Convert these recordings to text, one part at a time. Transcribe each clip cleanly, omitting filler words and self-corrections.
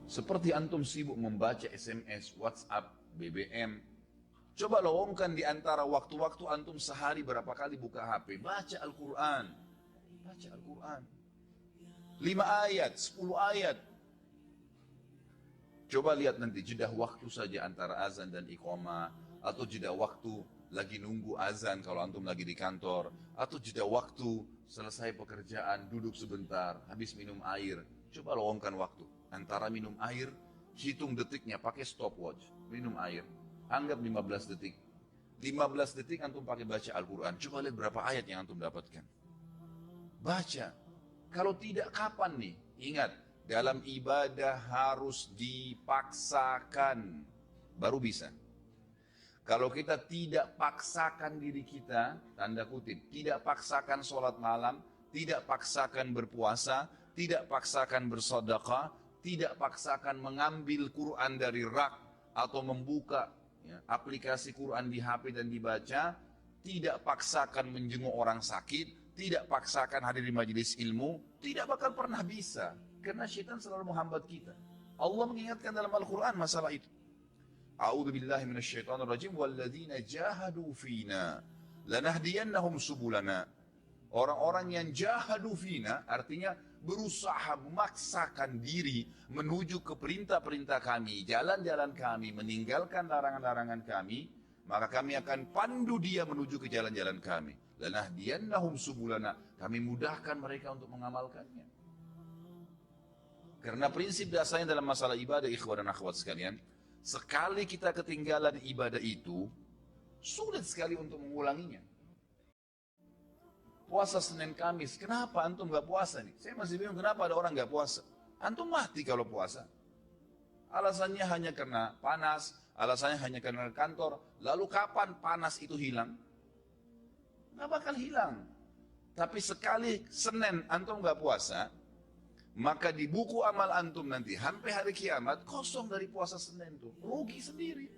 Seperti antum sibuk membaca SMS, WhatsApp, BBM. Coba lowongkan di antara waktu-waktu antum sehari berapa kali buka HP. Baca Al-Quran. Baca Al-Quran. 5 ayat, 10 ayat. Coba lihat nanti jeda waktu saja antara azan dan iqamah. Atau jeda waktu lagi nunggu azan kalau antum lagi di kantor. Atau jeda waktu selesai pekerjaan, duduk sebentar, habis minum air. Coba lowongkan waktu. Antara minum air, hitung detiknya pakai stopwatch. Minum air, anggap 15 detik. 15 detik antum pakai baca Al-Quran. Coba lihat berapa ayat yang antum dapatkan. Baca. Kalau tidak, kapan nih? Ingat, dalam ibadah harus dipaksakan. Baru bisa. Kalau kita tidak paksakan diri kita, tanda kutip, tidak paksakan sholat malam, tidak paksakan berpuasa, tidak paksakan bersedekah, tidak paksakan mengambil Quran dari rak atau membuka aplikasi Quran di HP dan dibaca, tidak paksakan menjenguk orang sakit, tidak paksakan hadir di majelis ilmu, tidak bakal pernah bisa. Karena syaitan selalu menghambat kita. Allah mengingatkan dalam Al-Quran masalah itu. A'udzu billahi minasyaitonir rajim walladzina jahadu fina lanahdiyannahum subulana. Orang-orang yang jahadu fina artinya berusaha memaksakan diri menuju ke perintah-perintah kami, jalan-jalan kami, meninggalkan larangan-larangan kami, maka kami akan pandu dia menuju ke jalan-jalan kami. Lanahdiyannahum subulana. Kami mudahkan mereka untuk mengamalkannya. Karena prinsip dasarnya dalam masalah ibadah, ikhwan dan akhwat sekalian, sekali kita ketinggalan ibadah itu, sulit sekali untuk mengulanginya. Puasa Senin Kamis, kenapa antum gak puasa nih? Saya masih bingung kenapa ada orang gak puasa. Antum mati kalau puasa. Alasannya hanya karena panas, alasannya hanya karena kantor. Lalu kapan panas itu hilang? Gak bakal hilang. Tapi sekali Senin antum gak puasa, maka di buku amal antum nanti sampai hari kiamat kosong dari puasa Senin tuh. Rugi sendiri.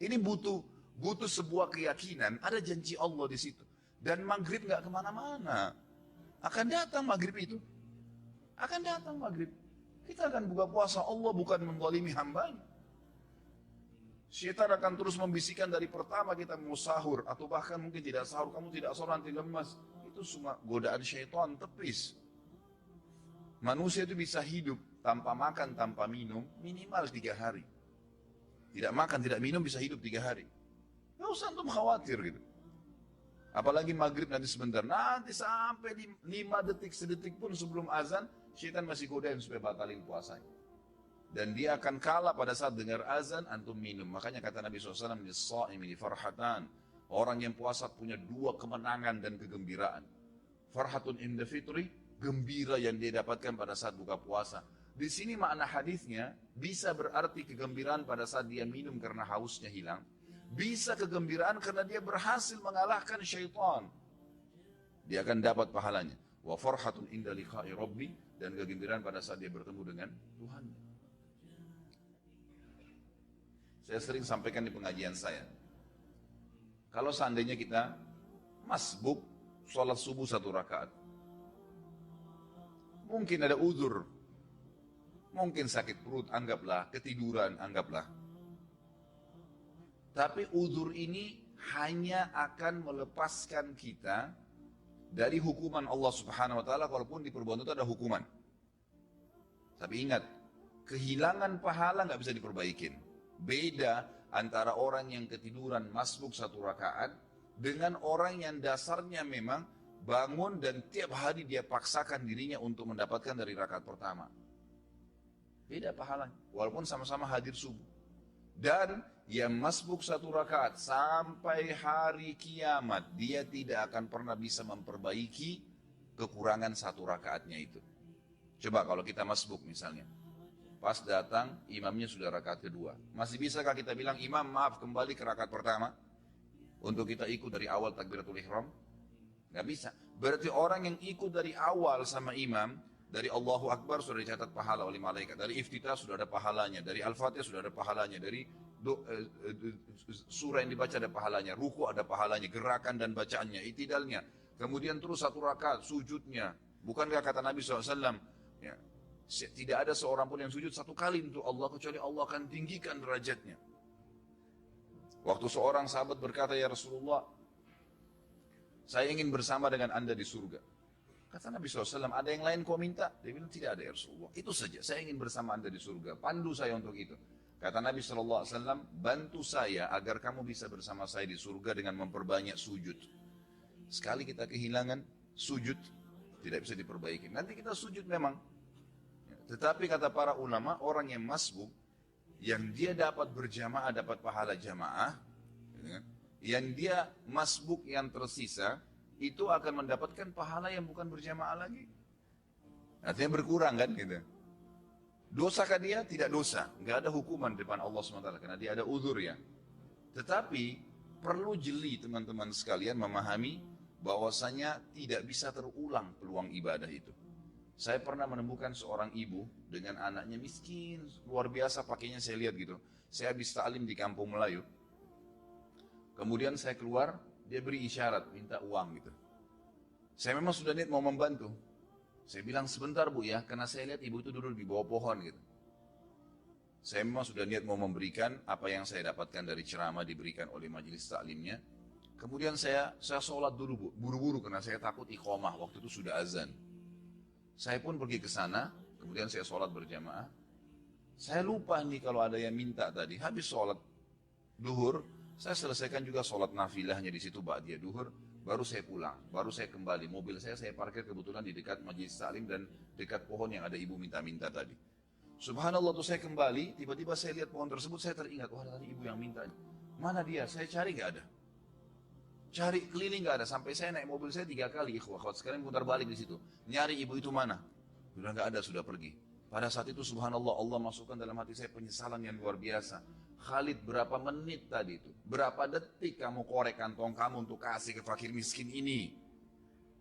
Ini butuh sebuah keyakinan, ada janji Allah di situ. Dan maghrib gak kemana-mana. Akan datang maghrib itu. Akan datang maghrib. Kita akan buka puasa, Allah bukan menzalimi hambanya. Syaitan akan terus membisikkan dari pertama kita mau sahur. Atau bahkan mungkin tidak sahur, kamu tidak sahur nanti lemas. Itu semua godaan syaitan tepis. Manusia itu bisa hidup tanpa makan, tanpa minum minimal 3 hari. Tidak makan, tidak minum bisa hidup 3 hari. Gak usah antum khawatir gitu. Apalagi maghrib nanti sebentar. Nanti sampai 5 detik, sedetik pun sebelum azan, syaitan masih godain supaya batalin puasanya. Dan dia akan kalah pada saat dengar azan, antum minum. Makanya kata Nabi SAW, "Lis-sha'imi farhatan." Orang yang puasa punya 2 kemenangan dan kegembiraan. Farhatun inda fitri, gembira yang dia dapatkan pada saat buka puasa. Di sini makna hadisnya bisa berarti kegembiraan pada saat dia minum karena hausnya hilang. Bisa kegembiraan karena dia berhasil mengalahkan syaitan. Dia akan dapat pahalanya. Wa farhatun inda liqa'i rabbi, dan kegembiraan pada saat dia bertemu dengan Tuhan. Saya sering sampaikan di pengajian saya. Kalau seandainya kita masbuk sholat subuh 1 rakaat. Mungkin ada uzur. Mungkin sakit perut, anggaplah. Ketiduran, anggaplah. Tapi uzur ini hanya akan melepaskan kita dari hukuman Allah Subhanahu wa taala, walaupun di perbuatan itu ada hukuman. Tapi ingat, kehilangan pahala nggak bisa diperbaikin. Beda antara orang yang ketiduran masbuk 1 rakaat dengan orang yang dasarnya memang bangun dan tiap hari dia paksakan dirinya untuk mendapatkan dari rakaat pertama. Beda pahalanya, walaupun sama-sama hadir subuh. Dan yang masbuk 1 rakaat sampai hari kiamat, dia tidak akan pernah bisa memperbaiki kekurangan 1 rakaatnya itu. Coba kalau kita masbuk misalnya, pas datang imamnya sudah rakaat kedua, masih bisakah kita bilang, imam maaf kembali ke rakaat pertama untuk kita ikut dari awal takbiratul ihram? Gak bisa. Berarti orang yang ikut dari awal sama imam, dari Allahu Akbar sudah dicatat pahala oleh malaikat, dari iftitah sudah ada pahalanya, dari Al-Fatihah sudah ada pahalanya, dari surah yang dibaca ada pahalanya, ruku ada pahalanya, gerakan dan bacaannya, itidalnya, kemudian terus 1 rakaat sujudnya. Bukankah kata Nabi SAW, ya, Tidak ada seorang pun yang sujud satu kali untuk Allah kecuali Allah akan tinggikan derajatnya. Waktu seorang sahabat berkata, ya Rasulullah, saya ingin bersama dengan anda di surga. Kata Nabi SAW, ada yang lain kau minta? Dia bilang, tidak ada ya Rasulullah. Itu saja, saya ingin bersama anda di surga. Pandu saya untuk itu. Kata Nabi SAW, bantu saya agar kamu bisa bersama saya di surga dengan memperbanyak sujud. Sekali kita kehilangan sujud, tidak bisa diperbaiki. Nanti kita sujud memang. Tetapi kata para ulama, orang yang masbuk, yang dia dapat berjamaah, dapat pahala jamaah, yang dia masbuk yang tersisa, itu akan mendapatkan pahala yang bukan berjamaah lagi. Artinya berkurang kan gitu. Dosakah dia? Tidak dosa. Nggak ada hukuman di depan Allah SWT karena dia ada uzur ya. Tetapi perlu jeli teman-teman sekalian memahami bahwasanya tidak bisa terulang peluang ibadah itu. Saya pernah menemukan seorang ibu dengan anaknya miskin, luar biasa pakainya saya lihat gitu. Saya habis ta'lim di kampung Melayu. Kemudian saya keluar, dia beri isyarat, minta uang gitu. Saya memang sudah niat mau membantu. Saya bilang sebentar bu ya, karena saya lihat ibu itu duduk di bawah pohon gitu. Saya memang sudah niat mau memberikan apa yang saya dapatkan dari ceramah diberikan oleh majelis taklimnya. Kemudian saya sholat dulu bu, buru-buru karena saya takut iqamah, waktu itu sudah azan. Saya pun pergi ke sana, kemudian saya sholat berjamaah. Saya lupa nih kalau ada yang minta tadi, habis sholat duhur, saya selesaikan juga sholat nafilahnya di situ ba'diyah duhur, baru saya pulang, baru saya kembali. Mobil saya parkir kebetulan di dekat majelis taklim dan dekat pohon yang ada ibu minta-minta tadi. Subhanallah tuh saya kembali, tiba-tiba saya lihat pohon tersebut, saya teringat, wah tadi ibu yang minta. Mana dia? Saya cari nggak ada. Cari keliling nggak ada, sampai saya naik mobil saya 3 kali, ikhwah sekarang putar balik di situ. Nyari ibu itu mana? Sudah nggak ada, sudah pergi. Pada saat itu subhanallah Allah masukkan dalam hati saya penyesalan yang luar biasa. Khalid, berapa menit tadi itu? Berapa detik kamu korek kantong kamu untuk kasih ke fakir miskin ini?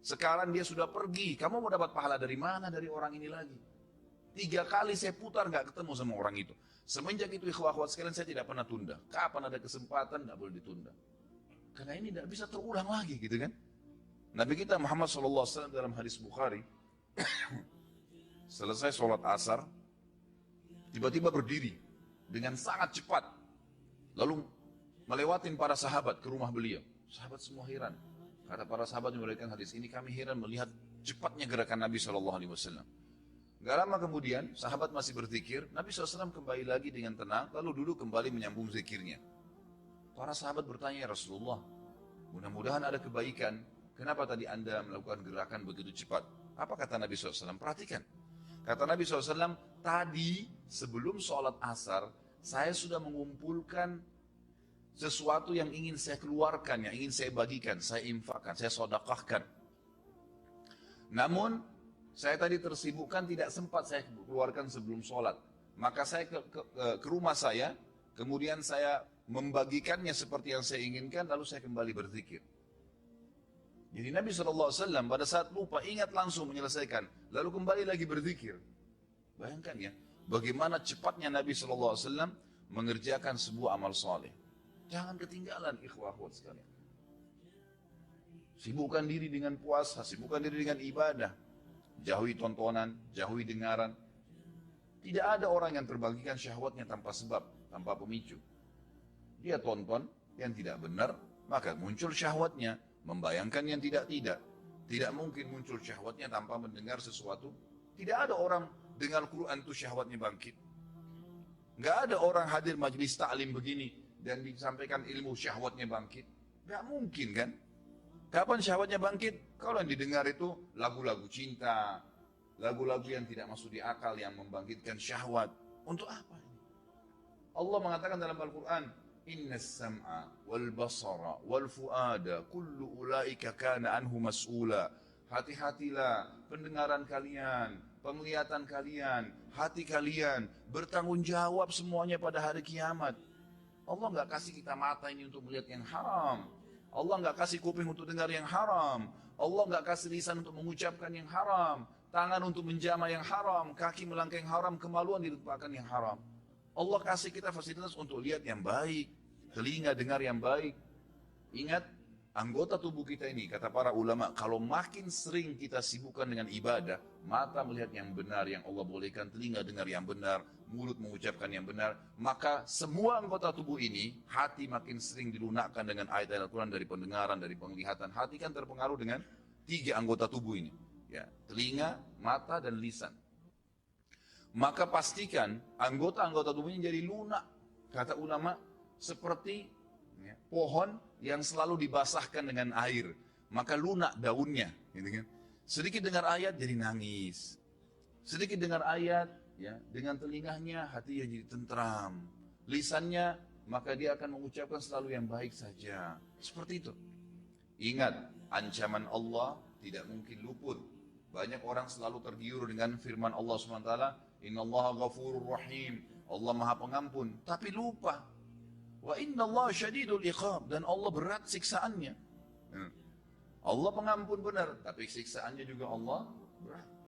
Sekarang dia sudah pergi, kamu mau dapat pahala dari mana dari orang ini lagi? 3 kali saya putar nggak ketemu sama orang itu. Semenjak itu ikhwah sekalian saya tidak pernah tunda. Kapan ada kesempatan nggak boleh ditunda. Karena ini tidak bisa terulang lagi gitu kan. Nabi kita Muhammad SAW dalam hadis Bukhari, selesai sholat asar, tiba-tiba berdiri dengan sangat cepat. Lalu melewatin para sahabat ke rumah beliau. Sahabat semua heran. Kata para sahabat yang meriwayatkan hadis ini, kami heran melihat cepatnya gerakan Nabi SAW. Gak lama kemudian, sahabat masih berzikir, Nabi SAW kembali lagi dengan tenang, lalu duduk kembali menyambung zikirnya. Para sahabat bertanya, ya Rasulullah, mudah-mudahan ada kebaikan. Kenapa tadi anda melakukan gerakan begitu cepat? Apa kata Nabi SAW? Perhatikan. Kata Nabi SAW, tadi sebelum sholat asar, saya sudah mengumpulkan sesuatu yang ingin saya keluarkan, yang ingin saya bagikan, saya infakkan, saya sedekahkan. Namun, saya tadi tersibukkan, tidak sempat saya keluarkan sebelum sholat. Maka saya ke rumah saya, kemudian saya membagikannya seperti yang saya inginkan, lalu saya kembali berzikir. Jadi Nabi SAW pada saat lupa ingat langsung menyelesaikan, lalu kembali lagi berzikir. Bayangkan ya, bagaimana cepatnya Nabi SAW mengerjakan sebuah amal soleh. Jangan ketinggalan ikhwah sekalian. Sibukkan diri dengan puasa, sibukkan diri dengan ibadah. Jauhi tontonan, jauhi dengaran. Tidak ada orang yang terbagikan syahwatnya tanpa sebab, tanpa pemicu. Dia tonton yang tidak benar, maka muncul syahwatnya, membayangkan yang tidak-tidak. Tidak mungkin muncul syahwatnya tanpa mendengar sesuatu. Tidak ada orang dengar Quran itu syahwatnya bangkit. Nggak ada orang hadir majelis taklim begini dan disampaikan ilmu syahwatnya bangkit. Nggak mungkin kan? Kapan syahwatnya bangkit? Kalau yang didengar itu lagu-lagu cinta, lagu-lagu yang tidak masuk di akal yang membangkitkan syahwat. Untuk apa ini? Allah mengatakan dalam Al-Quran, Inna sam'a wal basara wal fuada kullu ulaika kana anhu mas'ula. Hati-hatilah pendengaran kalian, penglihatan kalian, hati kalian bertanggung jawab semuanya pada hari kiamat. Allah nggak kasih kita mata ini untuk melihat yang haram. Allah nggak kasih kuping untuk dengar yang haram. Allah nggak kasih lisan untuk mengucapkan yang haram. Tangan untuk menjamah yang haram, kaki melangkah yang haram, kemaluan dilupakan yang haram. Allah kasih kita fasilitas untuk lihat yang baik, telinga dengar yang baik. Ingat, anggota tubuh kita ini, kata para ulama, kalau makin sering kita sibukkan dengan ibadah, mata melihat yang benar, yang Allah bolehkan, telinga dengar yang benar, mulut mengucapkan yang benar, maka semua anggota tubuh ini, hati makin sering dilunakkan dengan ayat-ayat Al-Quran, dari pendengaran, dari penglihatan. Hati kan terpengaruh dengan 3 anggota tubuh ini, ya, telinga, mata, dan lisan. Maka pastikan anggota-anggota tubuhnya jadi lunak, kata ulama, seperti pohon yang selalu dibasahkan dengan air, maka lunak daunnya, gitu kan. Sedikit dengar ayat jadi nangis, sedikit dengar ayat, ya, dengan telinganya hatinya jadi tentram, lisannya maka dia akan mengucapkan selalu yang baik saja, seperti itu. Ingat, ancaman Allah tidak mungkin luput. Banyak orang selalu tergiur dengan firman Allah SWT, Innallaha ghafurur rahim, Allah maha pengampun, tapi lupa, wa innallaha syadidul iqab, dan Allah berat siksaannya. Allah pengampun benar, tapi siksaannya juga Allah berat.